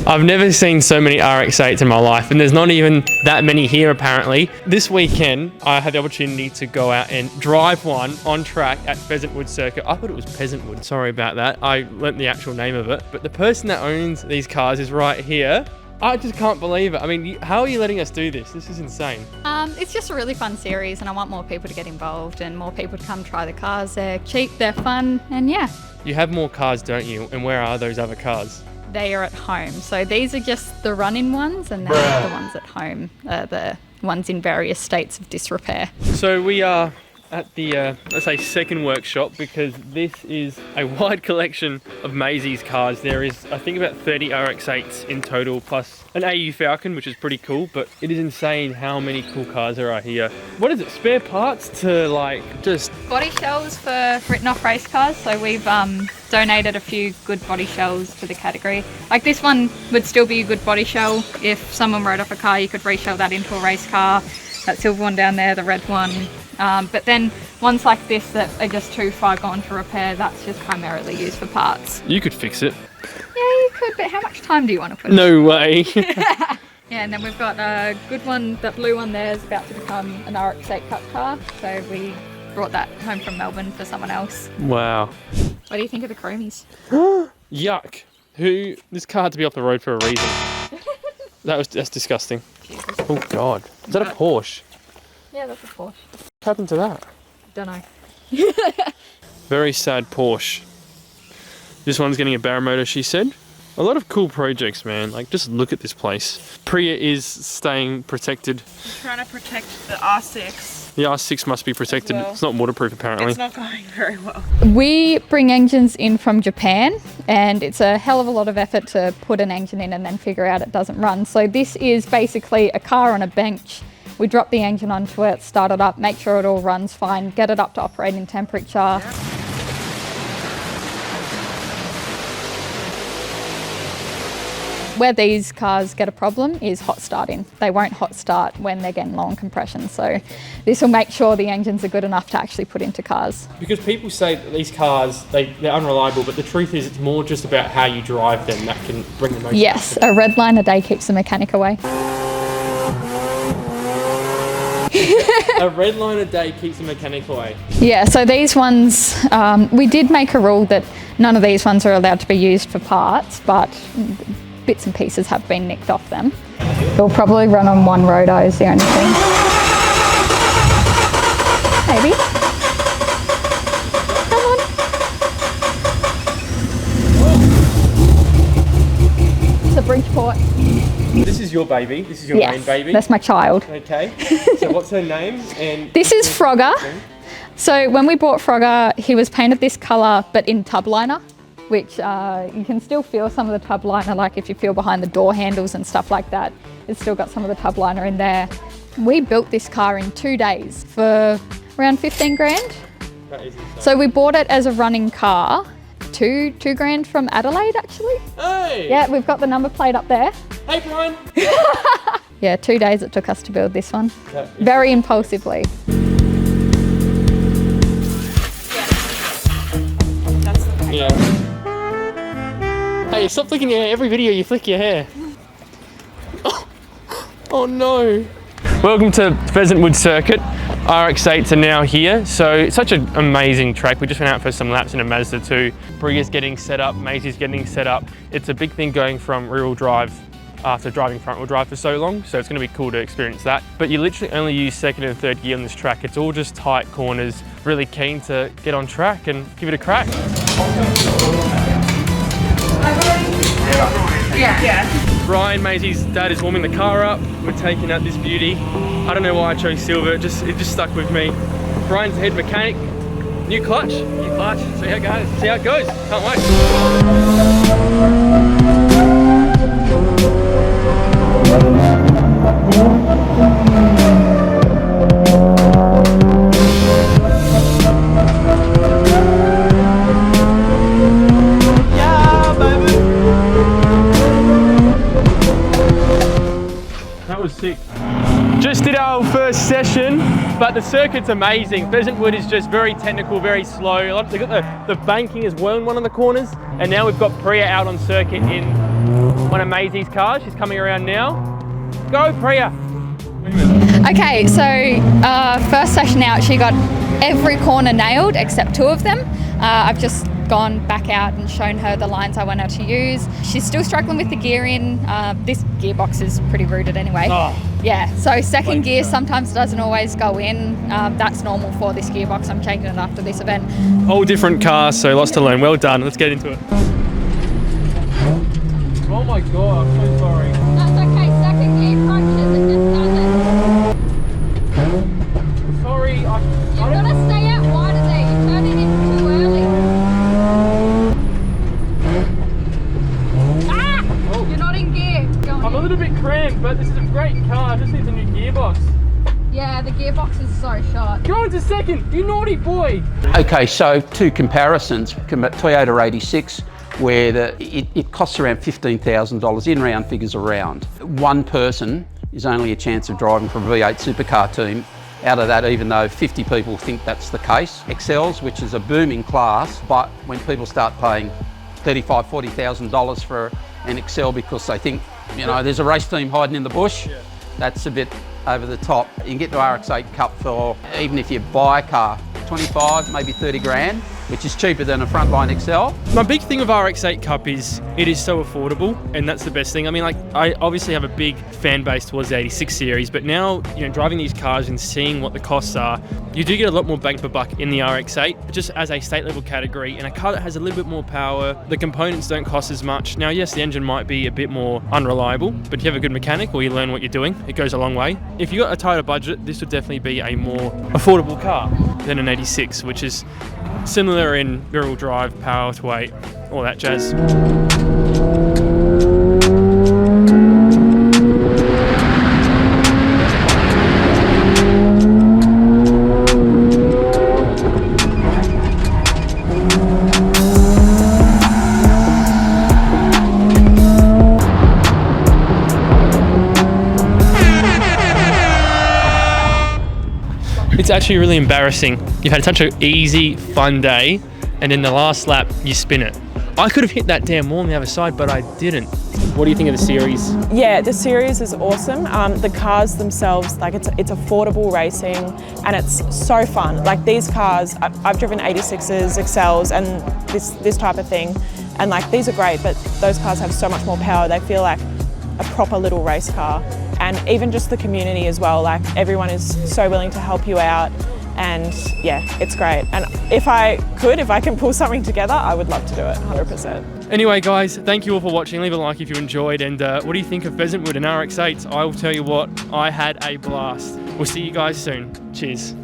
I've never seen so many RX8s in my life, and there's not even that many here apparently. This weekend, I had the opportunity to go out and drive one on track at Pheasant Wood Circuit. I thought it was Peasant Wood, sorry about that. I learnt the actual name of it. But the person that owns these cars is right here. I just can't believe it. I mean, how are you letting us do this? This is insane. It's just a really fun series, and I want more people to get involved and more people to come try the cars. They're cheap, they're fun, and yeah. You have more cars, don't you? And where are those other cars? They are at home. So these are just the run-in ones, and they're the ones at home, the ones in various states of disrepair. So we are at the, let's say, second workshop, because this is a wide collection of Maisie's cars. There is, I think, about 30 RX8s in total, plus an AU Falcon, which is pretty cool, but it is insane how many cool cars there are here. What is it, spare parts to like just... Body shells for written off race cars. So we've donated a few good body shells to the category. Like this one would still be a good body shell. If someone wrote off a car, you could reshell that into a race car. That silver one down there, the red one. But then ones like this that are just too far gone to repair, that's just primarily used for parts. You could fix it. Yeah, you could, but how much time do you want to put in? No way. Yeah, and then we've got a good one, that blue one there is about to become an RX8 Cup car. So we brought that home from Melbourne for someone else. Wow. What do you think of the chromies? Yuck. This car had to be off the road for a reason. That's disgusting. Jesus. Oh God. Is that a Porsche? Yeah, that's a Porsche. What happened to that? Don't know. Very sad Porsche. This one's getting a barrel motor, she said. A lot of cool projects, man. Like, just look at this place. Priya is staying protected. I'm trying to protect the R6. The R6 must be protected. Well, it's not waterproof, apparently. It's not going very well. We bring engines in from Japan, and it's a hell of a lot of effort to put an engine in and then figure out it doesn't run. So this is basically a car on a bench. We drop the engine onto it, start it up, make sure it all runs fine, get it up to operating temperature. Yeah. Where these cars get a problem is hot starting. They won't hot start when they're getting low on compression. So this will make sure the engines are good enough to actually put into cars. Because people say that these cars, they're unreliable, but the truth is it's more just about how you drive them that can bring the most. Yes, a red line a day keeps the mechanic away. A red line a day keeps the mechanic away. Yeah, so these ones, we did make a rule that none of these ones are allowed to be used for parts, but bits and pieces have been nicked off them. They'll probably run on one rotor is the only thing. Maybe. Come on. It's a Bridgeport. This is your baby. This is your main baby. That's my child. Okay. So what's her name? And this is Frogger. So when we bought Frogger, he was painted this colour, but in tub liner, which you can still feel some of the tub liner, like if you feel behind the door handles and stuff like that, it's still got some of the tub liner in there. We built this car in 2 days for around 15 grand. That is insane. So we bought it as a running car, two grand from Adelaide actually. Hey! Yeah, we've got the number plate up there. Hey, Brian! Yeah, 2 days it took us to build this one. Very impulsively. Yeah. Hey, stop flicking your hair. Every video you flick your hair. Oh no. Welcome to Pheasant Wood Circuit. RX8s are now here. So it's such an amazing track. We just went out for some laps in a Mazda 2. Priya's getting set up, Maisie's getting set up. It's a big thing going from rear-wheel drive after driving front-wheel drive for so long, so it's going to be cool to experience that. But you literally only use second and third gear on this track. It's all just tight corners. Really keen to get on track and give it a crack. Yeah. Brian, Maisie's dad, is warming the car up. We're taking out this beauty. I don't know why I chose silver, it just stuck with me. Brian's the head mechanic. New clutch. See how it goes. Can't wait. That was sick. Just did our first session, but the circuit's amazing. Pheasant Wood is just very technical, very slow. They've got the banking as well in one of the corners, and now we've got Priya out on circuit in one of Maisie's cars. She's coming around now. Go, Priya. Okay, so first session out, she got every corner nailed except 2 of them. I've just gone back out and shown her the lines I want her to use. She's still struggling with the gearing. This gearbox is pretty rooted anyway. Oh. Yeah, so second gear sometimes doesn't always go in. That's normal for this gearbox. I'm changing it after this event. Whole different car, so lots to learn. Well done. Let's get into it. Oh my God, I'm so sorry. That's okay, second gear crunches, it just doesn't. Sorry, You've got to stay out wider there, you turned it in too early. Ah! Oh. You're not in gear. I'm a little bit cramped, but this is a great car. Just needs a new gearbox. Yeah, the gearbox is so short. Go into second, you naughty boy. Okay, so 2 comparisons. Toyota 86, where it costs around $15,000 in round figures around. One person is only a chance of driving for a V8 supercar team. Out of that, even though 50 people think that's the case. Excels, which is a booming class, but when people start paying $35,000, $40,000 for an Excel because they think, you know, there's a race team hiding in the bush, that's a bit over the top. You can get the RX8 Cup for, even if you buy a car, 25, maybe 30 grand, which is cheaper than a frontline Excel. My big thing with RX8 Cup is it is so affordable, and that's the best thing. I mean, like, I obviously have a big fan base towards the 86 series, but now, you know, driving these cars and seeing what the costs are, you do get a lot more bang for buck in the RX8, just as a state level category. In a car that has a little bit more power, the components don't cost as much. Now, yes, the engine might be a bit more unreliable, but if you have a good mechanic or you learn what you're doing, it goes a long way. If you got a tighter budget, this would definitely be a more affordable car than an 86, which is similar in rear-wheel drive, power to weight, all that jazz. It's actually really embarrassing. You've had such an easy, fun day, and in the last lap, you spin it. I could have hit that damn wall on the other side, but I didn't. What do you think of the series? Yeah, the series is awesome. The cars themselves, like it's affordable racing and it's so fun. Like these cars, I've driven 86s, Excels and this type of thing. And like these are great, but those cars have so much more power. They feel like a proper little race car. And even just the community as well, like everyone is so willing to help you out. And yeah, it's great. And if I can pull something together, I would love to do it, 100%. Anyway, guys, thank you all for watching. Leave a like if you enjoyed. And what do you think of Pheasant and RX8s? I will tell you what, I had a blast. We'll see you guys soon. Cheers.